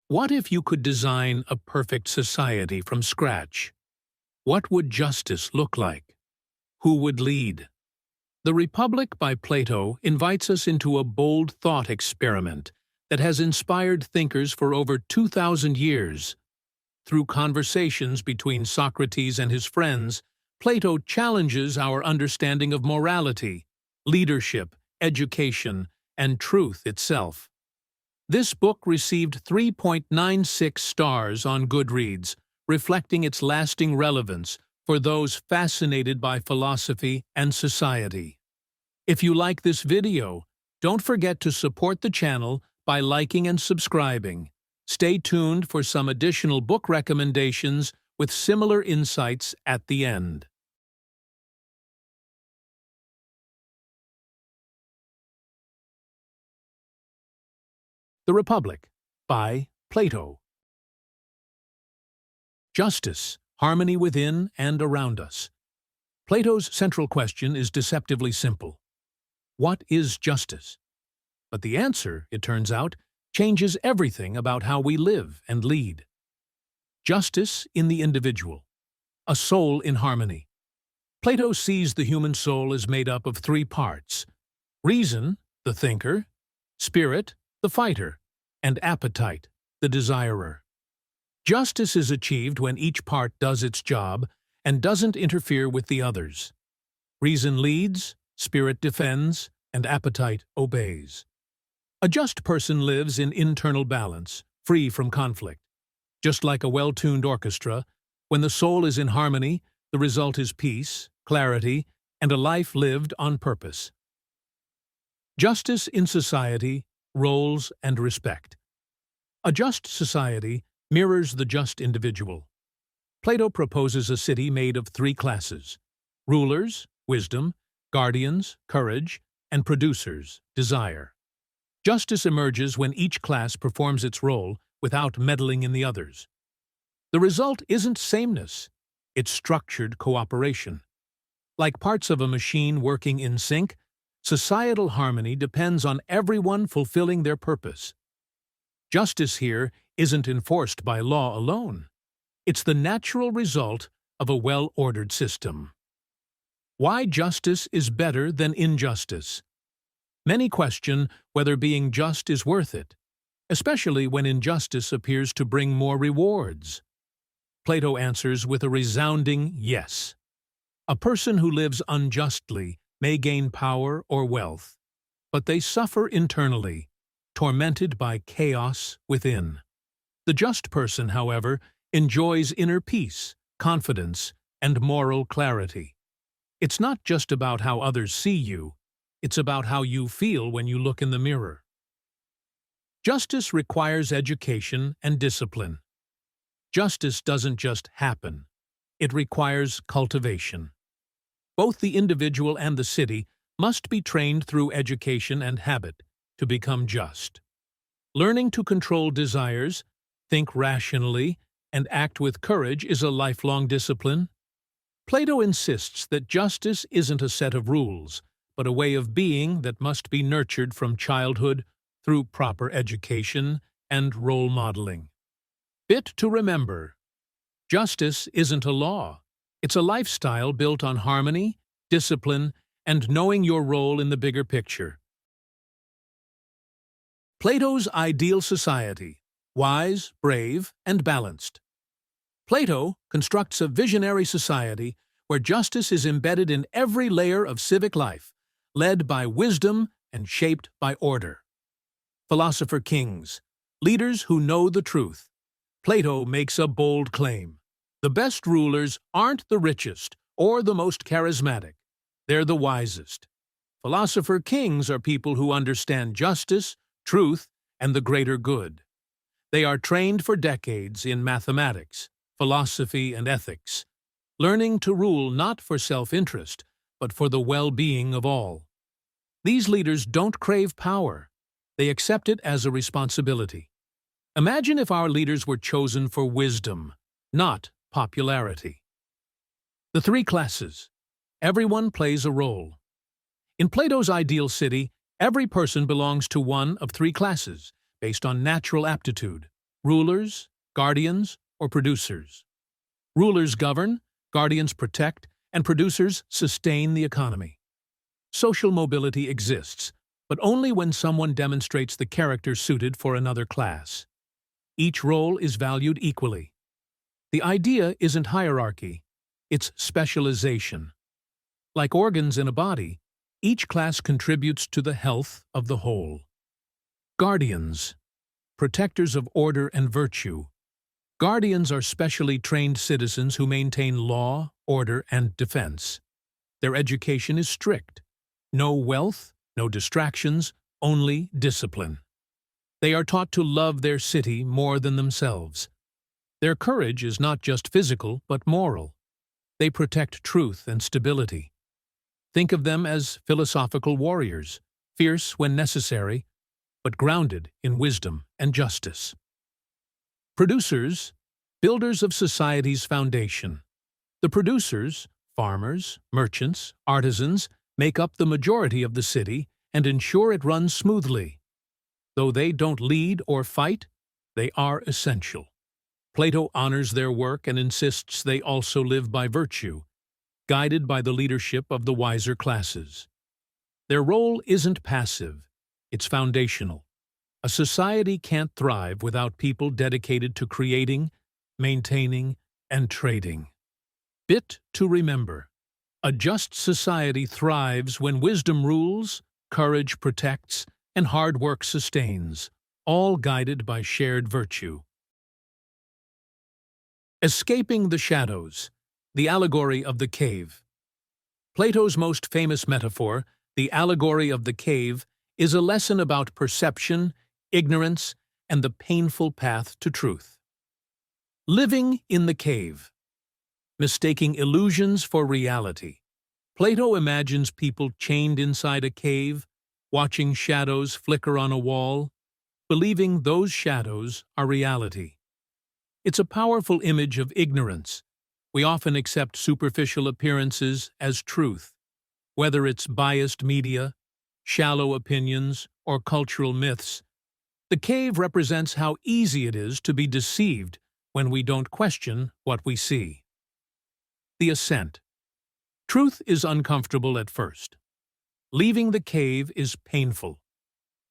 What if you could design a perfect society from scratch? What would justice look like? Who would lead? The Republic by Plato invites us into a bold thought experiment that has inspired thinkers for over 2,000 years. Through conversations between Socrates and his friends, Plato challenges our understanding of morality, leadership, education, and truth itself. This book received 3.96 stars on Goodreads, reflecting its lasting relevance for those fascinated by philosophy and society. If you like this video, don't forget to support the channel by liking and subscribing. Stay tuned for some additional book recommendations with similar insights at the end. The Republic by Plato. Justice, harmony within and around us. Plato's central question is deceptively simple. What is justice? But the answer, it turns out, changes everything about how we live and lead. Justice in the individual. A soul in harmony. Plato sees the human soul as made up of three parts: reason, the thinker; spirit, the fighter; and appetite, the desirer. Justice is achieved when each part does its job and doesn't interfere with the others. Reason leads, spirit defends, and appetite obeys. A just person lives in internal balance, free from conflict. Just like a well-tuned orchestra, when the soul is in harmony, the result is peace, clarity, and a life lived on purpose. Justice in society, roles, and respect. A just society mirrors the just individual. Plato proposes a city made of three classes: rulers, wisdom; guardians, courage; and producers, desire. Justice emerges when each class performs its role without meddling in the others. The result isn't sameness, it's structured cooperation. Like parts of a machine working in sync, societal harmony depends on everyone fulfilling their purpose. Justice here isn't enforced by law alone. It's the natural result of a well-ordered system. Why justice is better than injustice. Many question whether being just is worth it, especially when injustice appears to bring more rewards. Plato answers with a resounding yes. A person who lives unjustly may gain power or wealth, but they suffer internally, tormented by chaos within. The just person, however, enjoys inner peace, confidence, and moral clarity. It's not just about how others see you, it's about how you feel when you look in the mirror. Justice requires education and discipline. Justice doesn't just happen. It requires cultivation. Both the individual and the city must be trained through education and habit to become just. Learning to control desires, think rationally, and act with courage is a lifelong discipline. Plato insists that justice isn't a set of rules, but a way of being that must be nurtured from childhood through proper education and role modeling. Bit to remember: justice isn't a law. It's a lifestyle built on harmony, discipline, and knowing your role in the bigger picture. Plato's ideal society: wise, brave, and balanced. Plato constructs a visionary society where justice is embedded in every layer of civic life, led by wisdom and shaped by order. Philosopher kings, leaders who know the truth. Plato makes a bold claim. The best rulers aren't the richest or the most charismatic. They're the wisest. Philosopher kings are people who understand justice, truth, and the greater good. They are trained for decades in mathematics, philosophy, and ethics, learning to rule not for self-interest, but for the well-being of all. These leaders don't crave power. They accept it as a responsibility. Imagine if our leaders were chosen for wisdom, not popularity. The three classes. Everyone plays a role. In Plato's ideal city, every person belongs to one of three classes, based on natural aptitude: rulers, guardians, or producers. Rulers govern, guardians protect, and producers sustain the economy. Social mobility exists, but only when someone demonstrates the character suited for another class. Each role is valued equally. The idea isn't hierarchy, it's specialization. Like organs in a body, each class contributes to the health of the whole. Guardians, protectors of order and virtue. Guardians are specially trained citizens who maintain law, order, and defense. Their education is strict. No wealth, no distractions, only discipline. They are taught to love their city more than themselves. Their courage is not just physical, but moral. They protect truth and stability. Think of them as philosophical warriors, fierce when necessary, but grounded in wisdom and justice. Producers, builders of society's foundation. The producers, farmers, merchants, artisans, make up the majority of the city and ensure it runs smoothly. Though they don't lead or fight, they are essential. Plato honors their work and insists they also live by virtue, guided by the leadership of the wiser classes. Their role isn't passive, it's foundational. A society can't thrive without people dedicated to creating, maintaining, and trading. Bit to remember. A just society thrives when wisdom rules, courage protects, and hard work sustains, all guided by shared virtue. Escaping the shadows, the allegory of the cave. Plato's most famous metaphor, the allegory of the cave, is a lesson about perception, ignorance, and the painful path to truth. Living in the cave. Mistaking illusions for reality. Plato imagines people chained inside a cave, watching shadows flicker on a wall, believing those shadows are reality. It's a powerful image of ignorance. We often accept superficial appearances as truth, whether it's biased media, shallow opinions, or cultural myths. The cave represents how easy it is to be deceived when we don't question what we see. The ascent. Truth is uncomfortable at first. Leaving the cave is painful.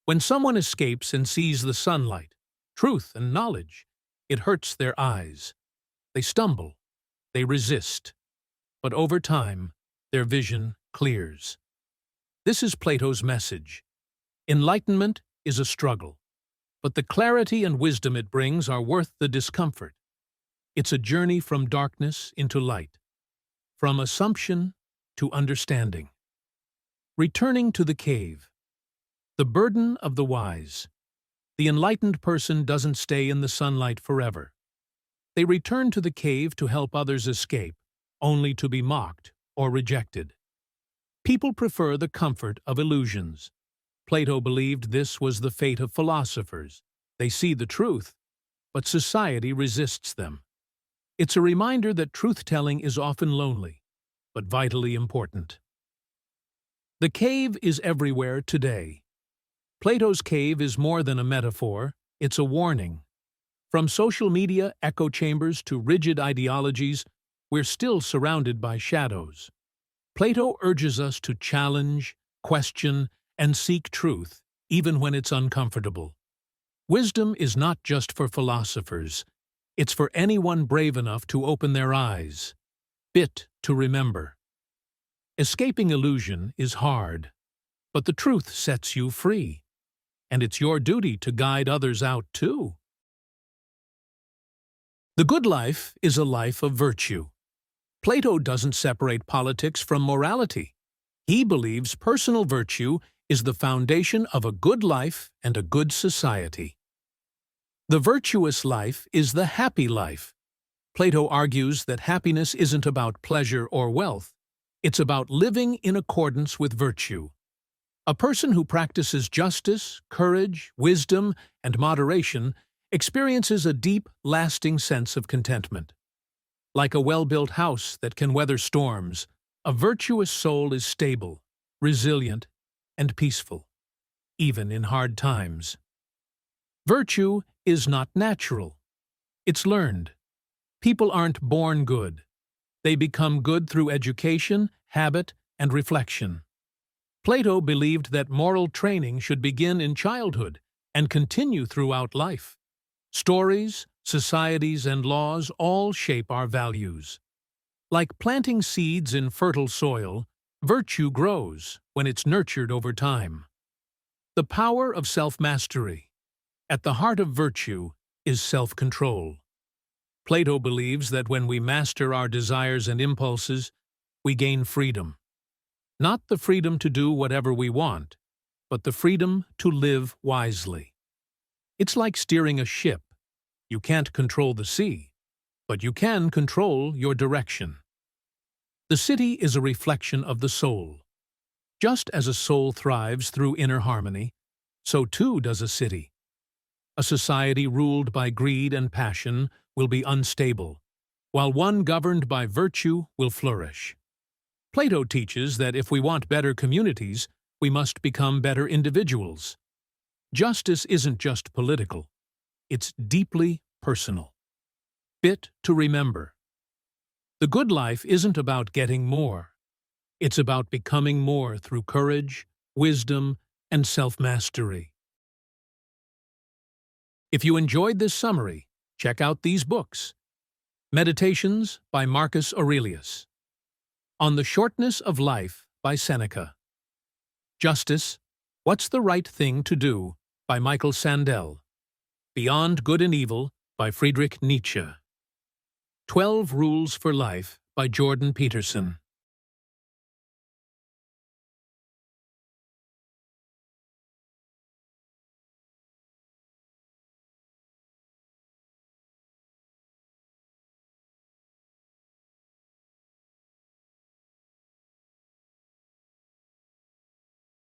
When someone escapes and sees the sunlight, truth and knowledge, it hurts their eyes. They stumble. They resist. But over time, their vision clears. This is Plato's message. Enlightenment is a struggle, but the clarity and wisdom it brings are worth the discomfort. It's a journey from darkness into light, from assumption to understanding. Returning to the cave. The burden of the wise. The enlightened person doesn't stay in the sunlight forever. They return to the cave to help others escape, only to be mocked or rejected. People prefer the comfort of illusions. Plato believed this was the fate of philosophers. They see the truth, but society resists them. It's a reminder that truth-telling is often lonely, but vitally important. The cave is everywhere today. Plato's cave is more than a metaphor, it's a warning. From social media echo chambers to rigid ideologies, we're still surrounded by shadows. Plato urges us to challenge, question, and seek truth, even when it's uncomfortable. Wisdom is not just for philosophers, it's for anyone brave enough to open their eyes. Bit to remember. Escaping illusion is hard, but the truth sets you free. And it's your duty to guide others out too. The good life is a life of virtue. Plato doesn't separate politics from morality. He believes personal virtue is the foundation of a good life and a good society. The virtuous life is the happy life. Plato argues that happiness isn't about pleasure or wealth. It's about living in accordance with virtue. A person who practices justice, courage, wisdom, and moderation experiences a deep, lasting sense of contentment. Like a well-built house that can weather storms, a virtuous soul is stable, resilient, and peaceful, even in hard times. Virtue is not natural. It's learned. People aren't born good. They become good through education, habit, and reflection. Plato believed that moral training should begin in childhood and continue throughout life. Stories, societies, and laws all shape our values. Like planting seeds in fertile soil, virtue grows when it's nurtured over time. The power of self-mastery. At the heart of virtue is self-control. Plato believes that when we master our desires and impulses, we gain freedom. Not the freedom to do whatever we want, but the freedom to live wisely. It's like steering a ship. You can't control the sea, but you can control your direction. The city is a reflection of the soul. Just as a soul thrives through inner harmony, so too does a city. A society ruled by greed and passion will be unstable, while one governed by virtue will flourish. Plato teaches that if we want better communities, we must become better individuals. Justice isn't just political, it's deeply personal. Fit to remember. The good life isn't about getting more. It's about becoming more through courage, wisdom, and self-mastery. If you enjoyed this summary, check out these books. Meditations by Marcus Aurelius. On the Shortness of Life by Seneca. Justice, What's the Right Thing to Do by Michael Sandel. Beyond Good and Evil by Friedrich Nietzsche. 12 Rules for Life by Jordan Peterson.